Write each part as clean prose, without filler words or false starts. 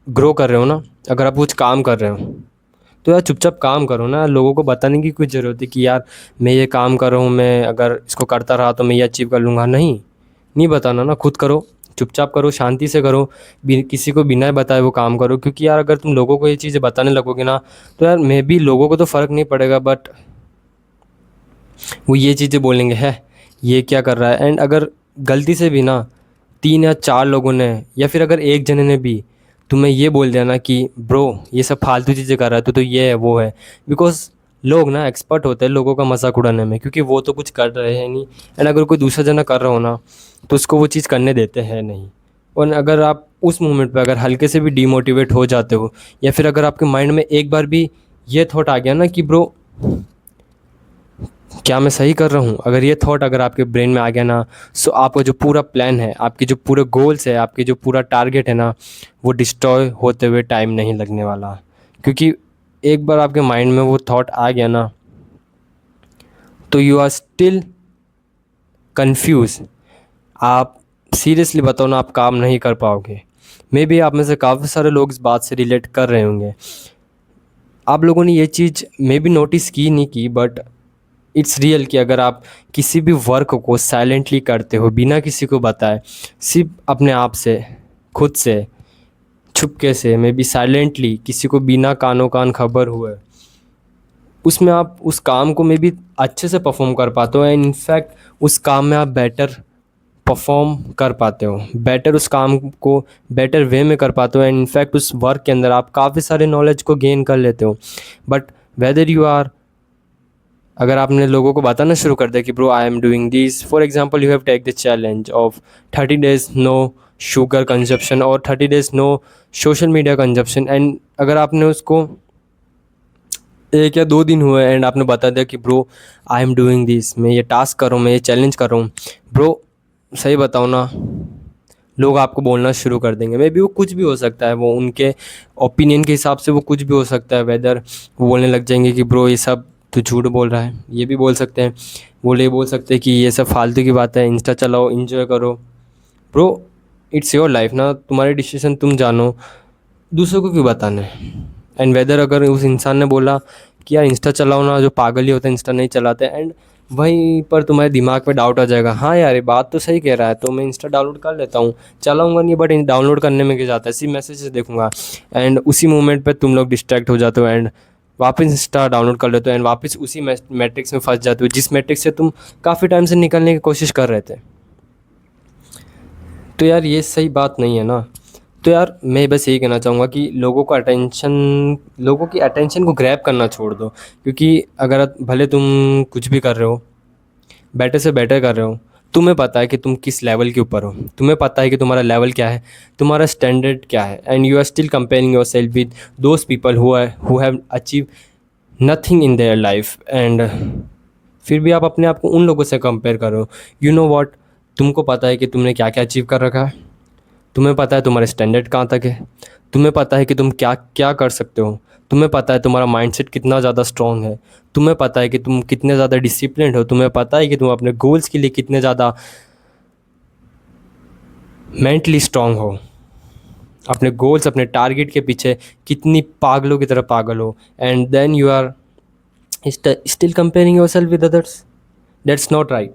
Grow कर रहे हो ना, अगर आप कुछ काम कर रहे हो तो यार चुपचाप काम करो ना। लोगों को बताने की कुछ ज़रूरत है कि यार मैं ये काम कर रहा हूँ, मैं अगर इसको करता रहा तो मैं ये अचीव कर लूँगा। नहीं, नहीं बताना ना, खुद करो, चुपचाप करो, शांति से करो, किसी को बिना बताए वो काम करो। क्योंकि यार अगर तुम लोगों को ये चीज़ें बताने लगोगे ना, तो यार मे बी लोगों को तो फ़र्क नहीं पड़ेगा, बट वो ये चीज़ें बोलेंगे है ये क्या कर रहा है। एंड अगर गलती से भी ना 3 या 4 लोगों ने, या फिर अगर एक जने ने भी तुम्हें ये बोल दिया ना कि ब्रो ये सब फालतू चीज़ें कर रहा है तो ये है वो है, बिकॉज लोग ना एक्सपर्ट होते हैं लोगों का मजाक उड़ाने में, क्योंकि वो तो कुछ कर रहे हैं नहीं। एंड अगर कोई दूसरा जना कर रहा हो ना तो उसको वो चीज़ करने देते हैं नहीं। और अगर आप उस मोमेंट पे अगर हल्के से भी डीमोटिवेट हो जाते हो, या फिर अगर आपके माइंड में एक बार भी ये थॉट आ गया ना कि ब्रो क्या मैं सही कर रहा हूँ, अगर ये थॉट अगर आपके ब्रेन में आ गया ना, सो आपका जो पूरा प्लान है, आपके जो पूरे गोल्स है, आपके जो पूरा टारगेट है ना, वो डिस्ट्रॉय होते हुए टाइम नहीं लगने वाला। क्योंकि एक बार आपके माइंड में वो थॉट आ गया ना, तो यू आर स्टिल कंफ्यूज। आप सीरियसली बताओ ना, आप काम नहीं कर पाओगे। मे बी आप में से काफ़ी सारे लोग इस बात से रिलेट कर रहे होंगे। आप लोगों ने ये चीज़ मे बी नोटिस की नहीं की, बट इट्स रियल कि अगर आप किसी भी वर्क को साइलेंटली करते हो बिना किसी को बताए, सिर्फ अपने आप से, खुद से, छुपके से, मे बी साइलेंटली, किसी को बिना कानों कान खबर हुए, उसमें आप उस काम को मे बी अच्छे से परफॉर्म कर पाते हो। एंड इनफैक्ट उस काम में आप बेटर परफॉर्म कर पाते हो, बेटर उस काम को बेटर वे में कर पाते हो। एंड इनफैक्ट उस वर्क के अंदर आप काफ़ी सारे नॉलेज को गेन कर लेते हो। बट वेदर यू आर, अगर आपने लोगों को बताना शुरू कर दिया कि bro I am doing this, for example you have take the challenge of 30 days no sugar consumption और 30 days no social media consumption, and अगर आपने उसको 1 या 2 दिन हुए एंड आपने बता दिया कि bro I am doing this, मैं ये टास्क कर रहा हूँ, मैं ये चैलेंज कर रहा हूँ, ब्रो सही बताओ ना, लोग आपको बोलना शुरू कर देंगे। मे बी वो कुछ भी हो सकता है, वो उनके ओपिनियन के हिसाब से वो कुछ भी हो सकता है। वेदर वो बोलने लग जाएंगे कि ब्रो ये सब तो झूठ बोल रहा है, ये भी बोल सकते हैं। ये बोल सकते हैं कि ये सब फालतू की बात है, इंस्टा चलाओ, इंजॉय करो। ब्रो इट्स योर लाइफ ना, तुम्हारे डिसीजन तुम जानो, दूसरों को क्यों बताने। एंड वेदर अगर उस इंसान ने बोला कि यार इंस्टा चलाओ ना, जो पागल ही होते हैं इंस्टा नहीं चलाते, एंड वहीं पर तुम्हारे दिमाग में डाउट आ जाएगा, हाँ यार ये बात तो सही कह रहा है, तो मैं इंस्टा डाउनलोड कर लेता हूँ, चलाऊंगा नहीं बट डाउनलोड करने में क्या जाता है, सिर्फ मैसेजेस देखूंगा। एंड उसी मोमेंट पे तुम लोग डिस्ट्रैक्ट हो जाते हो एंड वापस इंस्टा डाउनलोड कर लेते हो, एंड वापस उसी मैट्रिक्स में फंस जाते हो जिस मैट्रिक्स से तुम काफ़ी टाइम से निकलने की कोशिश कर रहे थे। तो यार ये सही बात नहीं है ना। तो यार मैं बस यही कहना चाहूँगा कि लोगों की अटेंशन को ग्रैब करना छोड़ दो। क्योंकि अगर भले तुम कुछ भी कर रहे हो, बेटर से बेटर कर रहे हो, तुम्हें पता है कि तुम किस लेवल के ऊपर हो, तुम्हें पता है कि तुम्हारा लेवल क्या है, तुम्हारा स्टैंडर्ड क्या है, and you are still comparing yourself with those people who have achieve nothing in their life. And फिर भी आप अपने आप को उन लोगों से कंपेयर करो। यू नो वॉट, तुमको पता है कि तुमने क्या क्या अचीव कर रखा है, तुम्हें पता है तुम्हारे स्टैंडर्ड कहाँ तक है, तुम्हें पता है कि तुम क्या क्या कर सकते हो, तुम्हें पता है तुम्हारा माइंडसेट कितना ज़्यादा स्ट्रॉन्ग है, तुम्हें पता है कि तुम कितने ज़्यादा डिसिप्लिन्ड हो, तुम्हें पता है कि तुम अपने गोल्स के लिए कितने ज़्यादा मेंटली स्ट्रॉन्ग हो, अपने गोल्स अपने टारगेट के पीछे कितनी पागलों की तरह पागल हो। And then you are still comparing yourself with others, that's not right.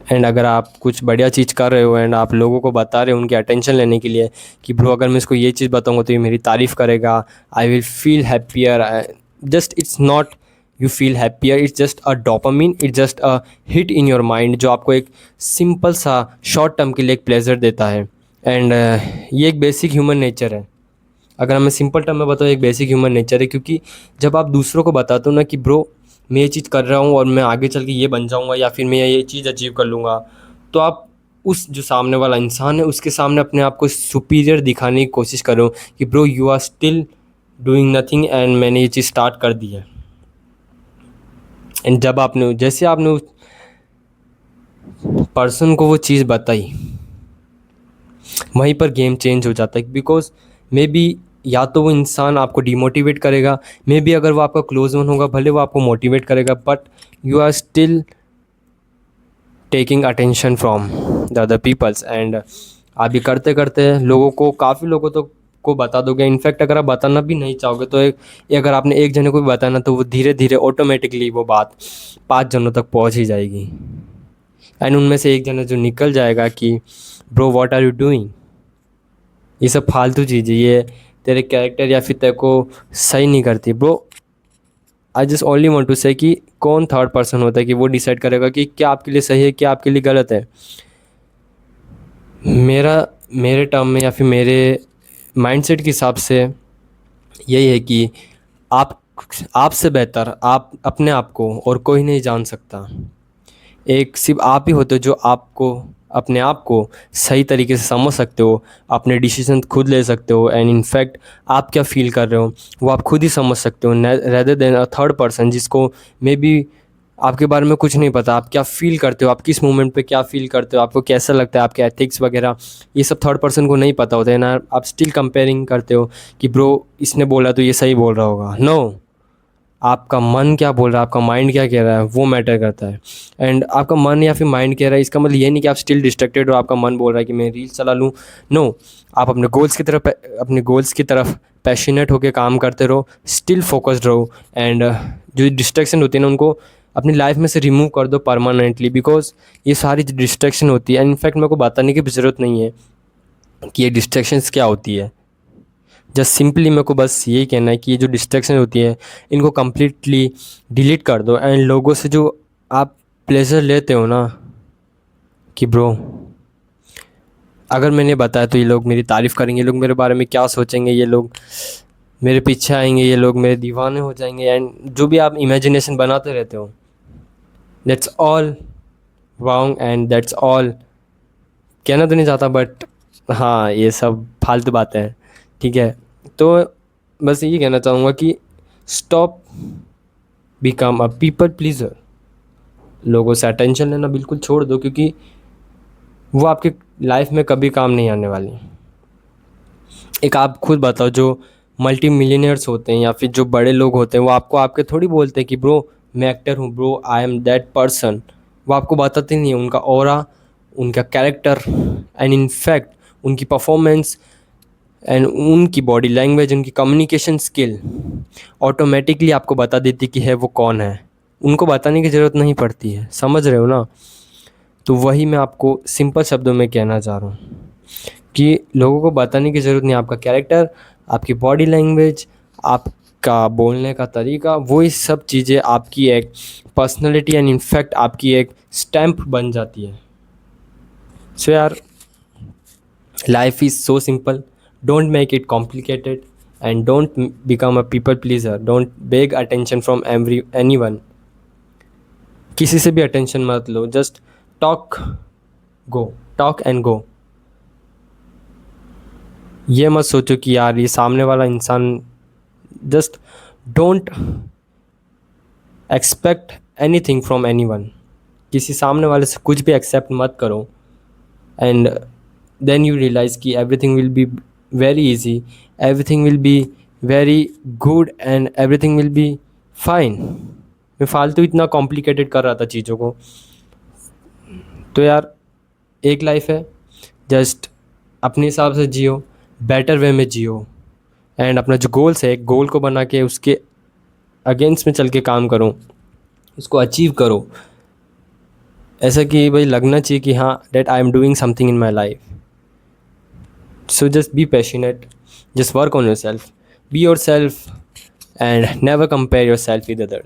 And अगर आप कुछ बढ़िया चीज़ कर रहे हो एंड आप लोगों को बता रहे हो उनकी अटेंशन लेने के लिए कि ब्रो अगर मैं इसको ये चीज़ बताऊंगा तो ये मेरी तारीफ़ करेगा, I will feel happier, just it's not you feel happier, it's just a dopamine, it's just a hit in your mind जो आपको एक सिंपल सा शॉर्ट टर्म के लिए एक प्लेजर देता है। एंड ये एक बेसिक ह्यूमन नेचर है। अगर मैं सिंपल टर्म में बताऊँ, एक बेसिक ह्यूमन नेचर है। क्योंकि जब आप दूसरों को बताते हो ना कि ब्रो मैं ये चीज़ कर रहा हूँ और मैं आगे चल के ये बन जाऊँगा या फिर मैं ये चीज़ अचीव कर लूँगा, तो आप उस जो सामने वाला इंसान है उसके सामने अपने आप को सुपीरियर दिखाने की कोशिश करो कि bro you are still doing nothing and मैंने ये चीज़ स्टार्ट कर दी है। एंड जब आपने उस पर्सन को वो चीज़ बताई, वहीं पर गेम चेंज हो जाता है। बिकॉज मे बी या तो वो इंसान आपको डिमोटिवेट करेगा, मे बी अगर वो आपका क्लोज वन होगा भले वो आपको मोटिवेट करेगा, but you are still taking attention from the other peoples. And आप ये करते करते लोगों को, काफ़ी लोगों तो को बता दोगे। इनफैक्ट अगर आप बताना भी नहीं चाहोगे तो अगर आपने एक जने को भी बताना तो वो धीरे धीरे ऑटोमेटिकली वो बात 5 जनों तक पहुंच ही जाएगी। एंड उनमें से एक जना जो निकल जाएगा कि bro what are you doing, ये सब फालतू चीज़ें ये तेरे कैरेक्टर या फिर तेरे को सही नहीं करती। Bro I just only want to say कि कौन थर्ड पर्सन होता है कि वो डिसाइड करेगा कि क्या आपके लिए सही है, क्या आपके लिए गलत है। मेरे टर्म में या फिर मेरे माइंडसेट के हिसाब से यही है कि आप आपसे बेहतर आप अपने आप को और कोई नहीं जान सकता। एक सिर्फ आप ही होते हो जो आपको, अपने आप को सही तरीके से समझ सकते हो, अपने डिसीजन खुद ले सकते हो। एंड इनफैक्ट आप क्या फील कर रहे हो वो आप खुद ही समझ सकते हो, rather than a third person जिसको मे बी आपके बारे में कुछ नहीं पता। आप क्या फ़ील करते हो, आप किस मोमेंट पे क्या फ़ील करते हो, आपको कैसा लगता है, आपके एथिक्स वगैरह ये सब थर्ड पर्सन को नहीं पता होता है ना। आप स्टिल कंपेयरिंग करते हो कि ब्रो इसने बोला तो ये सही बोल रहा होगा। नो, आपका मन क्या बोल रहा है, आपका माइंड क्या कह रहा है वो मैटर करता है। एंड आपका मन या फिर माइंड कह रहा है इसका मतलब ये नहीं कि आप स्टिल डिस्ट्रैक्टेड हो, आपका मन बोल रहा है कि मैं रील्स चला लूँ। नो, आप अपने गोल्स की तरफ पैशनेट होकर काम करते रहो, स्टिल फोकस्ड रहो। एंड जो डिस्ट्रैक्शन होती है ना उनको अपनी लाइफ में से रिमूव कर दो परमानेंटली, बिकॉज ये सारी डिस्ट्रैक्शन होती है। इनफैक्ट मेरे को बताने की भी ज़रूरत नहीं है कि ये डिस्ट्रैक्शंस क्या होती है। जस्ट सिंपली मेरे को बस यही कहना है कि ये जो डिस्ट्रैक्शन होती है इनको कम्प्लीटली डिलीट कर दो। एंड लोगों से जो आप प्लेजर लेते हो ना कि ब्रो अगर मैंने बताया तो ये लोग मेरी तारीफ़ करेंगे, ये लोग मेरे बारे में क्या सोचेंगे, ये लोग मेरे पीछे आएंगे, ये लोग मेरे दीवाने हो जाएंगे। एंड जो भी आप इमेजिनेशन बनाते रहते हो that's all wrong and that's all, कहना तो नहीं चाहता बट हाँ ये सब फालतू बातें हैं। ठीक है, तो बस यही कहना चाहूँगा कि stop become a people pleaser. लोगों से अटेंशन लेना बिल्कुल छोड़ दो, क्योंकि वो आपके लाइफ में कभी काम नहीं आने वाली। एक आप खुद बताओ जो मल्टी मिलियनियर्स होते हैं या फिर जो बड़े लोग होते हैं वो आपको आपके थोड़ी बोलते हैं कि ब्रो मैं एक्टर हूँ, bro I M that person. वो आपको बताते नहीं है उनका ऑरा, उनका कैरेक्टर एंड इनफैक्ट उनकी परफॉर्मेंस एंड उनकी बॉडी लैंग्वेज, उनकी कम्युनिकेशन स्किल ऑटोमेटिकली आपको बता देती कि है वो कौन है। उनको बताने की ज़रूरत नहीं पड़ती है, समझ रहे हो ना। तो वही मैं आपको सिंपल शब्दों में कहना चाह रहा हूँ कि लोगों को बताने की ज़रूरत नहीं। आपका कैरेक्टर, आपकी बॉडी लैंग्वेज, आपका बोलने का तरीका, वो इस सब चीज़ें आपकी एक पर्सनैलिटी एंड इनफैक्ट आपकी एक स्टैम्प बन जाती है। सो यार, life is so simple, don't make it complicated and don't become a people pleaser, don't beg attention from anyone। किसी से भी अटेंशन मत लो, just talk talk and go. ये मत सोचो कि यार ये सामने वाला इंसान, just don't expect anything from anyone. किसी सामने वाले से कुछ भी एक्सेप्ट मत करो। एंड then you realize कि everything will be very easy, everything will be very good and everything will be fine। मैं फालतू इतना कॉम्प्लिकेटेड कर रहा था चीज़ों को। तो यार एक लाइफ है, जस्ट अपने हिसाब से जियो, बेटर वे में जियो। एंड अपना जो गोल्स है, एक गोल को बना के उसके अगेंस्ट में चल के काम करो, उसको अचीव करो। ऐसा कि भाई लगना चाहिए कि हाँ that I am doing something in my life. So just be passionate, just work on yourself, be yourself and never compare yourself with others।